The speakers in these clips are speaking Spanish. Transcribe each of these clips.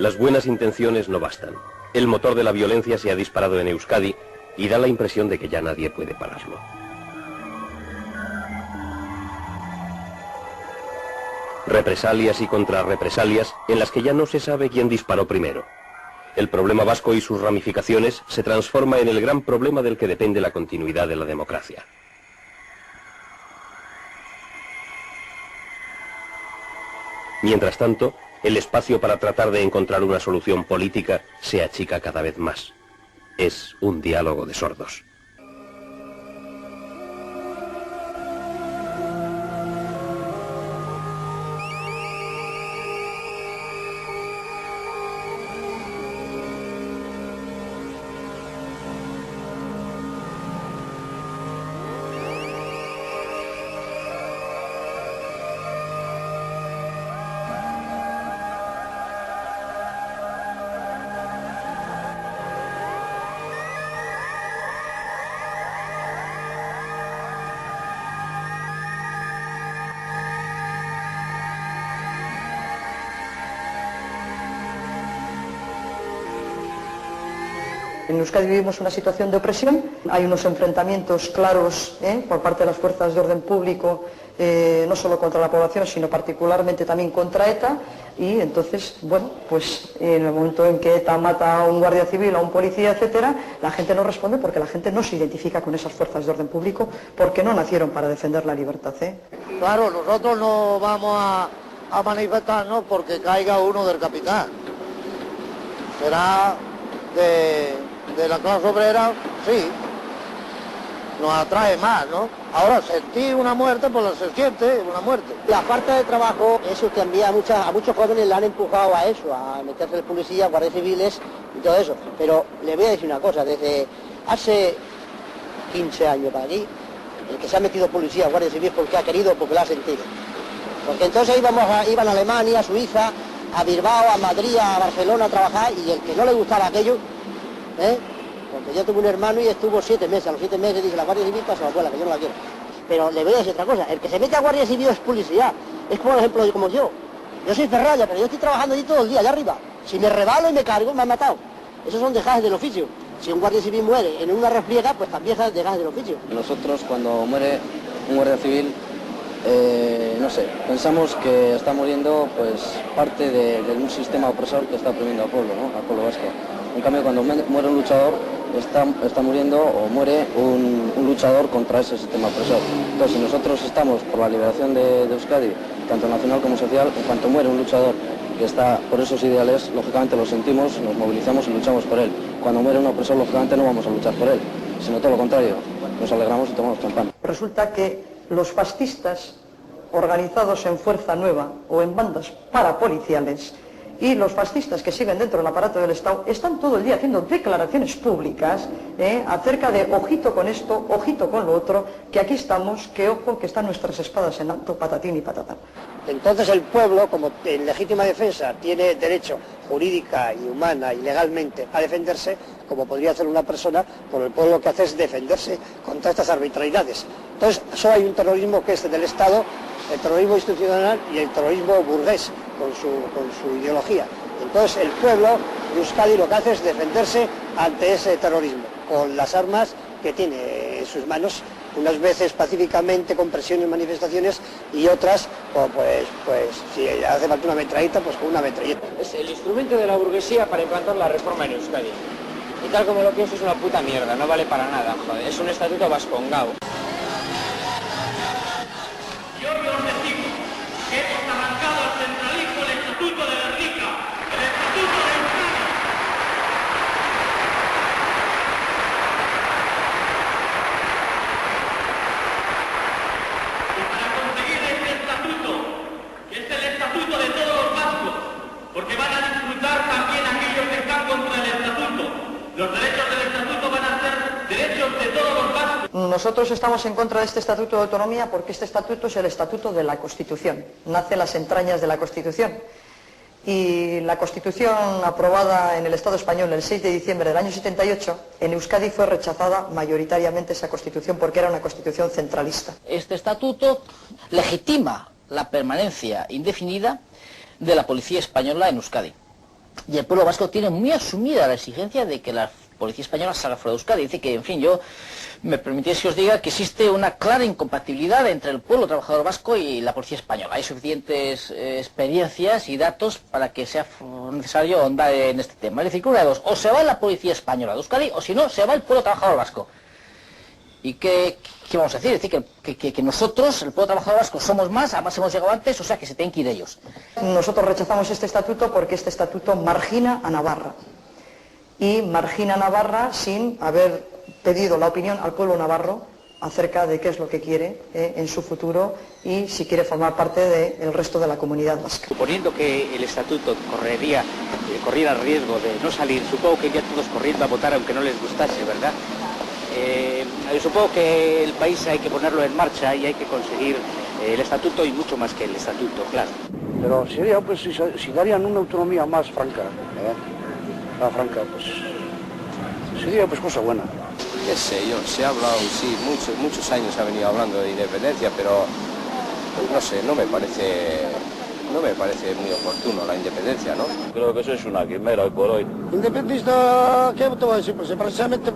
Las buenas intenciones no bastan. El motor de la violencia se ha disparado en Euskadi y da la impresión de que ya nadie puede pararlo. Represalias y contrarrepresalias en las que ya no se sabe quién disparó primero. El problema vasco y sus ramificaciones se transforma en el gran problema del que depende la continuidad de la democracia. Mientras tanto, el espacio para tratar de encontrar una solución política se achica cada vez más. Es un diálogo de sordos. En Euskadi vivimos una situación de opresión, hay unos enfrentamientos claros por parte de las fuerzas de orden público, no solo contra la población, sino particularmente también contra ETA, y entonces, bueno, pues en el momento en que ETA mata a un guardia civil, a un policía, etcétera, la gente no responde porque la gente no se identifica con esas fuerzas de orden público, porque no nacieron para defender la libertad. Claro, nosotros no vamos a manifestarnos porque caiga uno del capitán. Será de la clase obrera, sí, nos atrae más, ¿no? Ahora, sentir una muerte, pues se siente una muerte. La falta de trabajo, eso también a muchos jóvenes le han empujado a eso, a meterse en policía, guardias civiles y todo eso. Pero le voy a decir una cosa, desde hace 15 años para aquí, el que se ha metido policía, guardia civil, porque ha querido, porque lo ha sentido. Porque entonces iban a Alemania, a Suiza, a Bilbao, a Madrid, a Barcelona a trabajar, y el que no le gustaba aquello, porque yo tuve un hermano y estuvo 7 meses, a los 7 meses dice la Guardia Civil pasa la abuela, que yo no la quiero. Pero le voy a decir otra cosa, el que se mete a Guardia Civil es policía, es por ejemplo como yo soy ferralla, pero yo estoy trabajando allí todo el día, allá arriba, si me rebalo y me cargo, me han matado. Esos son dejajes del oficio. Si un Guardia Civil muere en una refriega, pues también es dejajes del oficio. Nosotros cuando muere un Guardia Civil, no sé, pensamos que está muriendo pues parte de un sistema opresor que está oprimiendo al pueblo, ¿no? Al pueblo vasco. En cambio, cuando muere un luchador, está muriendo o muere un luchador contra ese sistema opresor. Entonces, si nosotros estamos por la liberación de Euskadi, tanto nacional como social, en cuanto muere un luchador que está por esos ideales, lógicamente lo sentimos, nos movilizamos y luchamos por él. Cuando muere un opresor, lógicamente no vamos a luchar por él, sino todo lo contrario, nos alegramos y tomamos champán. Resulta que los fascistas, organizados en Fuerza Nueva o en bandas parapoliciales, y los fascistas que siguen dentro del aparato del Estado están todo el día haciendo declaraciones públicas acerca de ojito con esto, ojito con lo otro, que aquí estamos, que ojo, que están nuestras espadas en alto, patatín y patatán. Entonces el pueblo, como en legítima defensa tiene derecho jurídica y humana y legalmente a defenderse, como podría hacer una persona, pues el pueblo lo que hace es defenderse contra estas arbitrariedades. Entonces solo hay un terrorismo que es del Estado, el terrorismo institucional y el terrorismo burgués con su ideología. Entonces el pueblo de Euskadi lo que hace es defenderse ante ese terrorismo con las armas que tiene en sus manos, unas veces pacíficamente con presiones y manifestaciones y otras pues si hace falta una metralleta, pues con una metralleta. Es el instrumento de la burguesía para implantar la reforma en Euskadi. Y tal como lo pienso es una puta mierda, no vale para nada, joder, es un estatuto vascongao. Porque van a disfrutar también aquellos que están contra el estatuto. Los derechos del estatuto van a ser derechos de todos los vascos. Nosotros estamos en contra de este estatuto de autonomía porque este estatuto es el estatuto de la Constitución. Nace en las entrañas de la Constitución. Y la Constitución aprobada en el Estado español el 6 de diciembre del año 78, en Euskadi fue rechazada mayoritariamente esa Constitución porque era una Constitución centralista. Este estatuto legitima la permanencia indefinida de la policía española en Euskadi. y el pueblo vasco tiene muy asumida la exigencia de que la policía española salga fuera de Euskadi. Dice que, en fin, yo me permitís que os diga que existe una clara incompatibilidad entre el pueblo trabajador vasco y la policía española. Hay suficientes experiencias y datos para que sea necesario ahondar en este tema. Es decir, que una de dos, o se va la policía española de Euskadi, o si no, se va el pueblo trabajador vasco. ¿Y qué vamos a decir? Es decir, que nosotros, el pueblo trabajador vasco, somos más, además hemos llegado antes, o sea que se tienen que ir ellos. Nosotros rechazamos este estatuto porque este estatuto margina a Navarra. Y margina a Navarra sin haber pedido la opinión al pueblo navarro acerca de qué es lo que quiere en su futuro y si quiere formar parte del resto de la comunidad vasca. Suponiendo que el estatuto corriera el riesgo de no salir, supongo que irían todos corriendo a votar aunque no les gustase, ¿verdad? Supongo que el país hay que ponerlo en marcha y hay que conseguir el estatuto y mucho más que el estatuto, claro. Pero sería, pues, si darían una autonomía más franca, más franca, pues sería pues cosa buena. Qué sé yo, se ha hablado, sí, muchos años se ha venido hablando de independencia, pero pues, no sé, no me parece muy oportuno la independencia, ¿no? Creo que eso es una quimera hoy por hoy. Independentista, ¿qué te voy a decir? Pues precisamente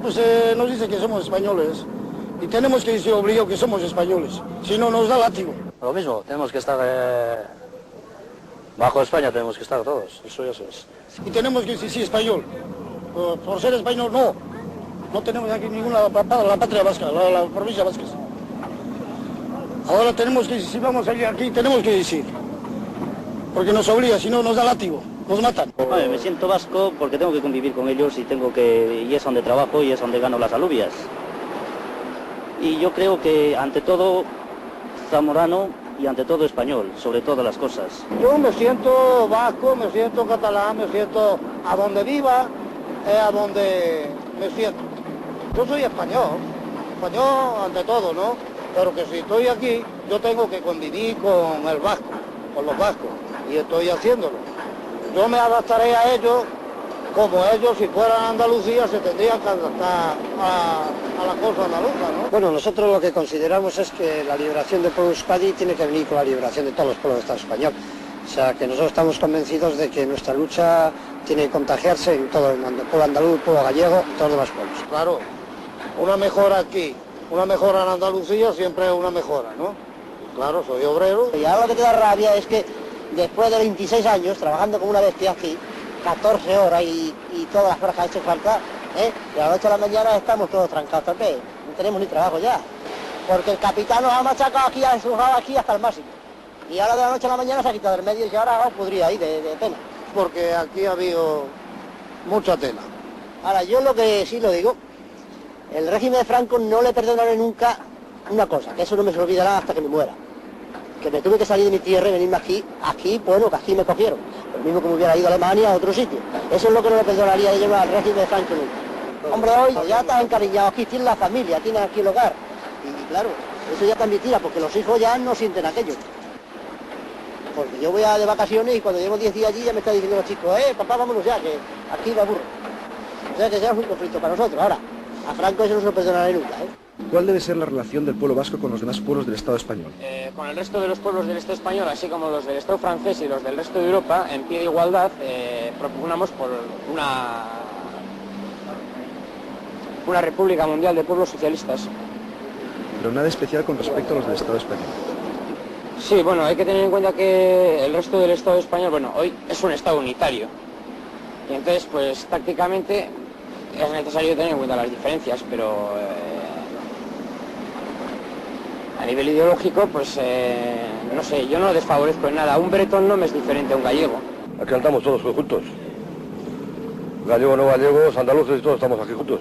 nos dice que somos españoles y tenemos que decir obligado que somos españoles, si no nos da látigo. Lo mismo, tenemos que estar bajo España, tenemos que estar todos, eso ya es. Y tenemos que decir sí español, por ser español no tenemos aquí ninguna la patria vasca, la provincia vasca. Ahora tenemos que decir, si vamos a ir aquí, tenemos que decir. Porque nos obliga, si no nos da látigo, nos matan. Bueno, me siento vasco porque tengo que convivir con ellos y es donde trabajo y es donde gano las alubias. Y yo creo que ante todo zamorano y ante todo español, sobre todas las cosas. Yo me siento vasco, me siento catalán, me siento a donde viva, a donde me siento. Yo soy español ante todo, ¿no? Pero que si estoy aquí, yo tengo que convivir con el vasco, con los vascos. Y estoy haciéndolo. Yo me adaptaré a ellos como ellos, si fueran a Andalucía, se tendrían que adaptar a la cosa andaluza, ¿no? Bueno, nosotros lo que consideramos es que la liberación del pueblo de Euskadi tiene que venir con la liberación de todos los pueblos del Estado español. O sea, que nosotros estamos convencidos de que nuestra lucha tiene que contagiarse en todo el mundo, el pueblo andaluz, el pueblo gallego, todos los demás pueblos. Claro, una mejora aquí, una mejora en Andalucía, siempre es una mejora, ¿no? Claro, soy obrero. Y ahora lo que te da rabia es que después de 26 años trabajando como una bestia aquí, 14 horas y todas las horas que ha hecho falta, de la noche a la mañana estamos todos trancados también, no tenemos ni trabajo ya. Porque el capitán nos ha machacado aquí, ha estrujado aquí hasta el máximo. Y ahora de la noche a la mañana se ha quitado del medio y ahora podría ir de pena. Porque aquí ha habido mucha tela. Ahora, yo lo que sí lo digo, el régimen de Franco no le perdonaré nunca una cosa, que eso no me se olvidará hasta que me muera. Que me tuve que salir de mi tierra y venirme aquí, bueno, que aquí me cogieron. Lo mismo que me hubiera ido a Alemania o a otro sitio. Eso es lo que no le perdonaría yo al régimen de Franco nunca. Hombre, hoy ya estás encariñado aquí, tienes la familia, tienes aquí el hogar. Y claro, eso ya también tira, porque los hijos ya no sienten aquello. Porque yo voy de vacaciones y cuando llevo 10 días allí ya me está diciendo los chicos, papá, vámonos ya, que aquí me aburro. O sea que sea un conflicto para nosotros. Ahora, a Franco eso no se lo perdonaré nunca, ¿Cuál debe ser la relación del pueblo vasco con los demás pueblos del Estado español? Con el resto de los pueblos del Estado español, así como los del Estado francés y los del resto de Europa, en pie de igualdad, propugnamos por una República Mundial de Pueblos Socialistas. Pero nada especial con respecto a los del Estado español. Sí, bueno, hay que tener en cuenta que el resto del Estado español, bueno, hoy es un Estado unitario. Y entonces, pues, tácticamente es necesario tener en cuenta las diferencias, pero a nivel ideológico, pues, no sé, yo no lo desfavorezco en nada. Un bretón no me es diferente a un gallego. Aquí andamos todos juntos. Gallego, no gallegos, andaluces, todos estamos aquí juntos.